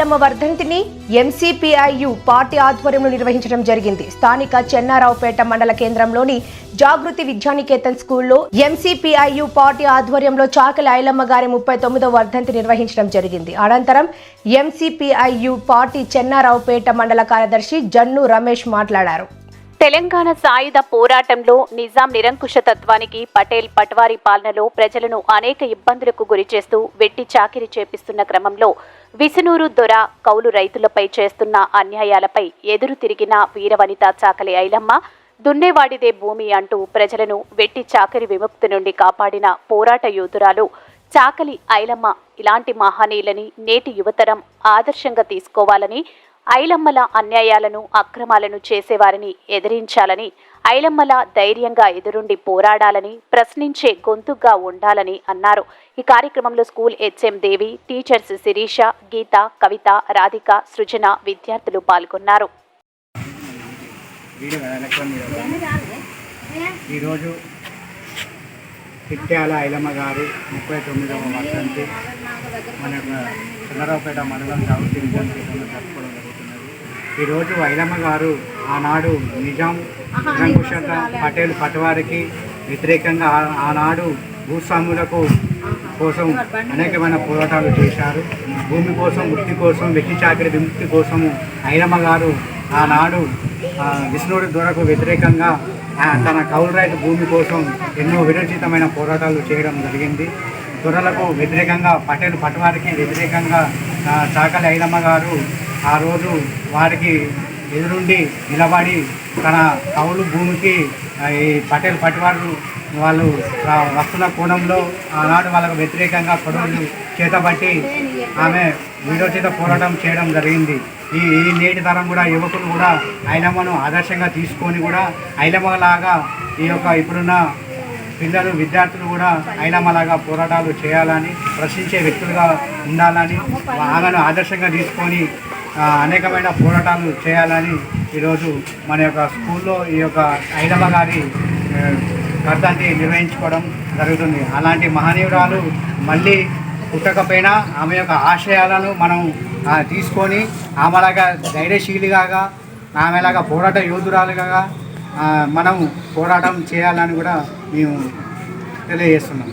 ఐలమ్మ వర్ధంతిని MCPIU party ఆధ్వర్యంలో నిర్వహించడం జరిగింది. స్థానిక చెన్నారావుపేట మండల కేంద్రంలోని జాగృతి విద్యానికేతన్ స్కూల్లో ఎంసీపీఐయు పార్టీ ఆధ్వర్యంలో చాకలి ఐలమ్మ గారి 39వ వర్ధంతి నిర్వహించడం జరిగింది. అనంతరం ఎంసీపీఐయు పార్టీ చెన్నారావుపేట మండల కార్యదర్శి జన్ను రమేష్ మాట్లాడారు. తెలంగాణ సాయుధ పోరాటంలో నిజాం నిరంకుశతత్వానికి పటేల్ పట్వారీ పాలనలో ప్రజలను అనేక ఇబ్బందులకు గురిచేస్తూ వెట్టి చాకిరీ చేపిస్తున్న క్రమంలో విసునూరు దొర కౌలు రైతులపై చేస్తున్న అన్యాయాలపై ఎదురు తిరిగిన వీరవనిత చాకలి ఐలమ్మ దున్నేవాడిదే భూమి అంటూ ప్రజలను వెట్టి చాకిరీ విముక్తి నుండి కాపాడిన పోరాట యోధురాలు చాకలి ఐలమ్మ. ఇలాంటి మహనీయులని నేటి యువతరం ఆదర్శంగా తీసుకోవాలని, ఐలమ్మల అన్యాయాలను అక్రమాలను చేసేవారిని ఎదిరించాలని, ఐలమ్మల ధైర్యంగా ఎదురుండి పోరాడాలని, ప్రశ్నించే గొంతుగా ఉండాలని అన్నారు. ఈ కార్యక్రమంలో స్కూల్ హెచ్ఎం దేవి, టీచర్స్ శిరీష, గీత, కవిత, రాధిక, సృజన, విద్యార్థులు పాల్గొన్నారు. ఈరోజు చిట్యాల ఐలమ్మ గారి 39వ వర్ధంతి మన చెన్నారావుపేట మండలం జాగృతి విద్యానికేతన్లో జరుపుకోవడం జరుగుతున్నది. ఈరోజు ఐలమ్మ గారు ఆనాడు నిజాం నిరంకుశత పటేల్ పటవారికి వ్యతిరేకంగా ఆనాడు భూస్వాములకు కోసం అనేకమైన పోరాటాలు చేశారు. భూమి కోసం, ముక్తి కోసం, వెట్టి చాకిరీ విముక్తి కోసము ఐలమ్మ గారు ఆనాడు విష్ణుడి దొరకు వ్యతిరేకంగా తన కౌలు రైతు భూమి కోసం ఎన్నో విరచితమైన పోరాటాలు చేయడం జరిగింది. దొరలకు వ్యతిరేకంగా, పటేల్ పటవారికి వ్యతిరేకంగా చాకలి ఐలమ్మ గారు ఆ రోజు వారికి ఎదురుండి నిలబడి తన కౌలు భూమికి ఈ పటేల్ పటవారు వాళ్ళు వస్తున్న కోణంలో ఆనాడు వాళ్ళకు వ్యతిరేకంగా కొడవలు చేతబట్టి ఆమె విరోచిత పోరాటం చేయడం జరిగింది. ఈ నేటి తరం కూడా యువకులు కూడా ఐలమ్మను ఆదర్శంగా తీసుకొని కూడా ఐలమ్మలాగా ఇప్పుడున్న పిల్లలు, విద్యార్థులు కూడా ఐలమ్మలాగా పోరాటాలు చేయాలని, ప్రశ్నించే వ్యక్తులుగా ఉండాలని, ఆమెను ఆదర్శంగా తీసుకొని అనేకమైన పోరాటాలు చేయాలని ఈరోజు మన యొక్క స్కూల్లో ఈ యొక్క ఐలమ్మ గారి వర్ధంతి నిర్వహించుకోవడం జరుగుతుంది. అలాంటి మహనీయురాలు మళ్ళీ పుట్టకపోయినా ఆమె యొక్క ఆశయాలను మనం తీసుకొని ఆమెలాగా ధైర్యశీలిగా, ఆమెలాగా పోరాట యోధురాలుగా మనం పోరాటం చేయాలని కూడా మేము తెలియజేస్తున్నాం.